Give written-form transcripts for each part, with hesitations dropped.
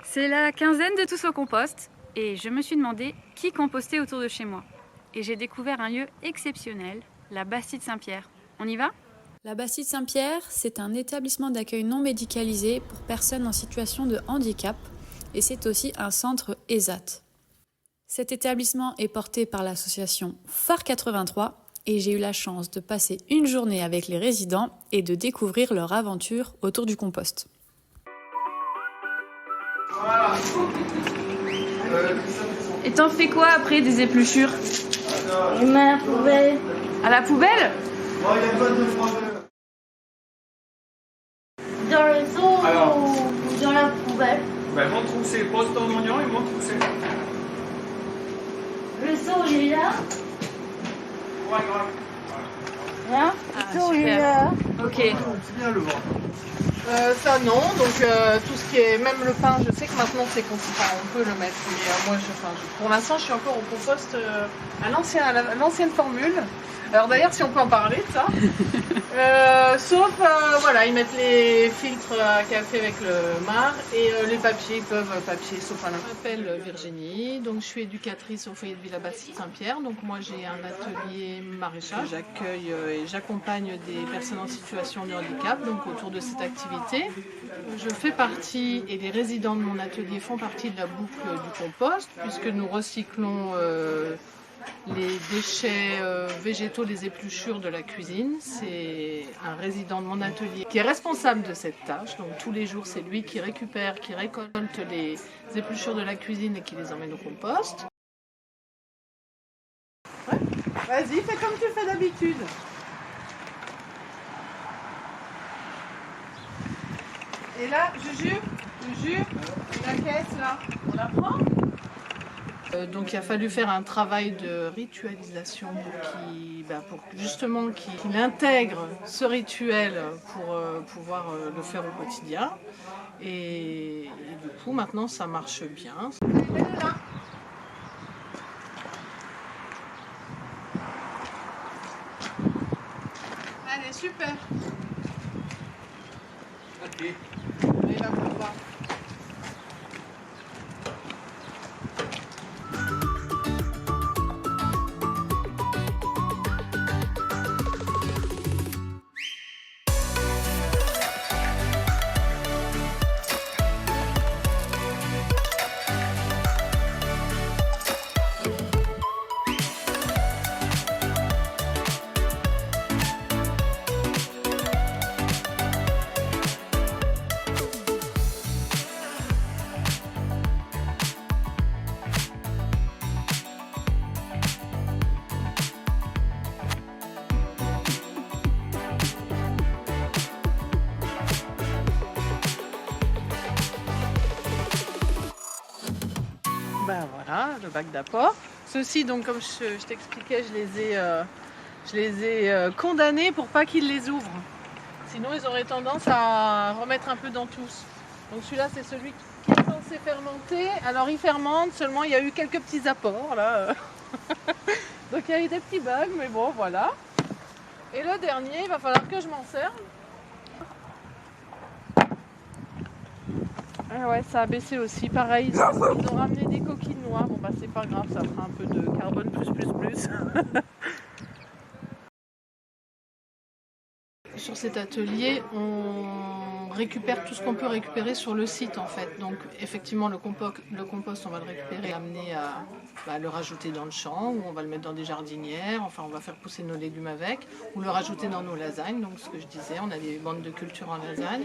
C'est la quinzaine de Tous au compost et je me suis demandé qui compostait autour de chez moi. Et j'ai découvert un lieu exceptionnel, la Bastide Saint-Pierre. On y va ? La Bastide Saint-Pierre, c'est un établissement d'accueil non médicalisé pour personnes en situation de handicap et c'est aussi un centre ESAT. Cet établissement est porté par l'association Phare 83 et j'ai eu la chance de passer une journée avec les résidents et de découvrir leur aventure autour du compost. Voilà. Et t'en fais quoi après des épluchures ? Je mets à la poubelle. À la poubelle ? Dans le seau Alors. ou dans la poubelle. Ben, montre où c'est. Pose ton oignon et montre où c'est. Le seau il est là. Ouais. Là. Le seau il est là. Ok. C'est bien le vent. Ça non, donc tout ce qui est, même le pain, je sais que maintenant c'est on peut le mettre, mais moi pour l'instant je suis encore au compost à l'ancienne formule. Alors d'ailleurs si on peut en parler de ça, sauf voilà, ils mettent les filtres à café avec le mar et les papiers, ils peuvent papier sauf à la. Je m'appelle Virginie, donc je suis éducatrice au foyer de Villa Bastide Saint-Pierre, donc moi j'ai un atelier maraîchage, j'accueille et j'accompagne des personnes en situation de handicap, donc autour de cette activité. Je fais partie, et les résidents de mon atelier font partie de la boucle du compost, puisque nous recyclons les déchets végétaux, les épluchures de la cuisine. C'est un résident de mon atelier qui est responsable de cette tâche. Donc tous les jours, c'est lui qui récupère, qui récolte les épluchures de la cuisine et qui les emmène au compost. Ouais. Vas-y, fais comme tu fais d'habitude. Et là, je jure, la caisse là, on la prend ? Donc il a fallu faire un travail de ritualisation pour justement qu'il intègre ce rituel pour pouvoir le faire au quotidien. Et du coup maintenant ça marche bien. Mets-le là. Allez, super. Ok. Et là, on va. Ben voilà, le bac d'apport. Ceux-ci, donc comme je t'expliquais, je les ai condamnés pour pas qu'ils les ouvrent. Sinon, ils auraient tendance à remettre un peu dans tous. Donc celui-là, c'est celui qui est censé fermenter. Alors il fermente, seulement il y a eu quelques petits apports là. Donc il y a eu des petits bugs, mais bon, voilà. Et le dernier, il va falloir que je m'en serve. Ah ouais, ça a baissé aussi. Pareil, ils ont ramené des coquilles de noix. Bon bah c'est pas grave, ça fera un peu de carbone plus. Sur cet atelier, on récupère tout ce qu'on peut récupérer sur le site en fait. Donc effectivement le compost on va le récupérer et amener à le rajouter dans le champ, ou on va le mettre dans des jardinières, enfin on va faire pousser nos légumes avec, ou le rajouter dans nos lasagnes. Donc ce que je disais, on a des bandes de culture en lasagne,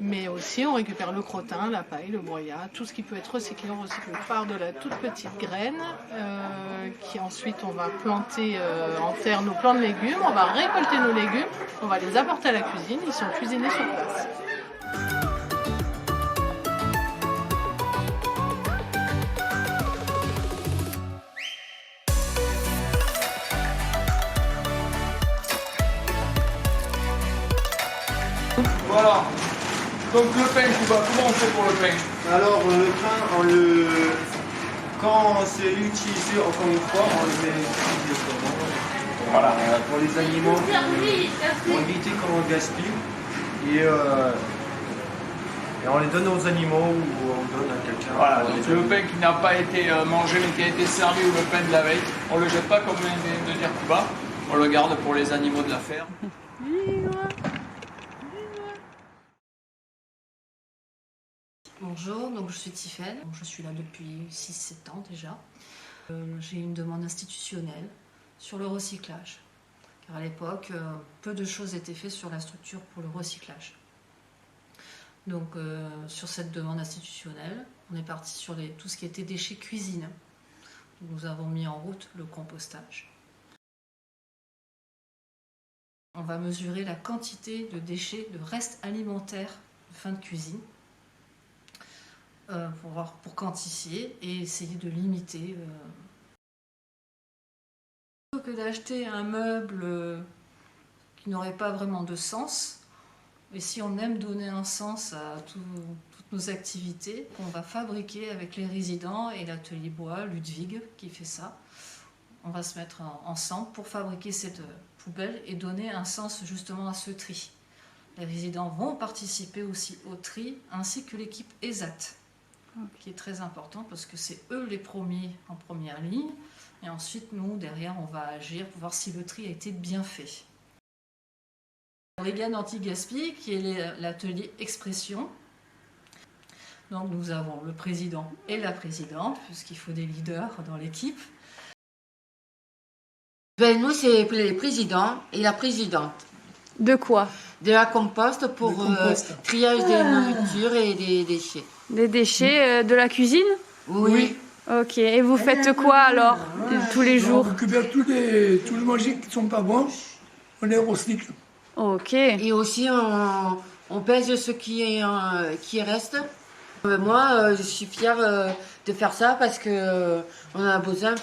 mais aussi on récupère le crottin, la paille, le broyat, tout ce qui peut être recyclé, on recycle par de la toute petite graine qui ensuite on va planter, en faire nos plants de légumes, on va récolter nos légumes, on va les apporter à la cuisine, ils sont cuisinés sur place. Voilà. Donc le pain, comment on fait pour le pain? Alors le pain, quand c'est utilisé encore une fois, on le met directement. Voilà, pour les animaux, pour éviter qu'on gaspille. Et Et on les donne aux animaux ou on donne à quelqu'un. Voilà, donc le pain qui n'a pas été mangé mais qui a été servi ou le pain de la veille, on ne le jette pas comme vient de dire Kuba, on le garde pour les animaux de la ferme. Bonjour, donc je suis Tiffaine, je suis là depuis 6-7 ans déjà. J'ai une demande institutionnelle sur le recyclage, car à l'époque, peu de choses étaient faites sur la structure pour le recyclage. Donc sur cette demande institutionnelle, on est parti sur tout ce qui était déchets cuisine. Nous avons mis en route le compostage. On va mesurer la quantité de déchets, de restes alimentaires de fin de cuisine, pour quantifier et essayer de limiter. Plutôt que d'acheter un meuble qui n'aurait pas vraiment de sens, et si on aime donner un sens à toutes nos activités, on va fabriquer avec les résidents et l'atelier bois, Ludwig qui fait ça. On va se mettre ensemble pour fabriquer cette poubelle et donner un sens justement à ce tri. Les résidents vont participer aussi au tri, ainsi que l'équipe ESAT, qui est très important parce que c'est eux les premiers en première ligne. Et ensuite, nous, derrière, on va agir pour voir si le tri a été bien fait. Les gars d'Anti-Gaspi, qui est l'atelier Expression. Donc nous avons le président et la présidente, puisqu'il faut des leaders dans l'équipe. Ben, nous, c'est les présidents et la présidente. De quoi? De la compost pour triage des nourritures et des déchets. Des déchets de la cuisine? Oui. Ok, et vous faites quoi alors tous les jours? On récupère tous les manger qui ne sont pas bons, on les recycle. Ok. Et aussi, on pèse ce qui reste. Moi, je suis fière de faire ça parce que on a besoin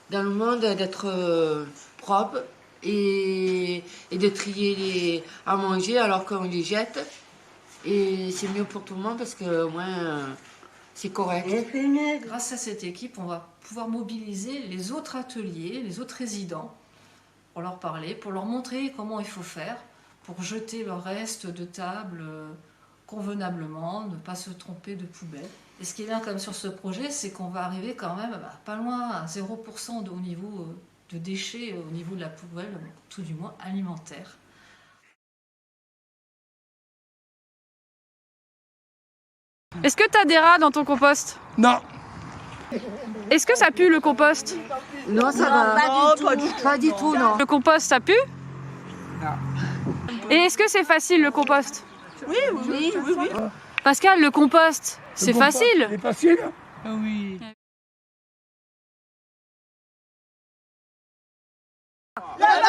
dans le monde d'être propre et de trier à manger alors qu'on les jette. Et c'est mieux pour tout le monde parce que au moins c'est correct. Grâce à cette équipe, on va pouvoir mobiliser les autres ateliers, les autres résidents, pour leur parler, pour leur montrer comment il faut faire, pour jeter le reste de table convenablement, ne pas se tromper de poubelle. Et ce qui est bien quand même sur ce projet, c'est qu'on va arriver quand même pas loin à 0% au niveau de déchets, au niveau de la poubelle, tout du moins alimentaire. Est-ce que tu as des rats dans ton compost? Non. Est-ce que ça pue le compost? Non, ça va. Pas du tout, non. Le compost, ça pue? Et est-ce que c'est facile le compost? Oui. Pascal, le compost, c'est facile? C'est facile. Oui. La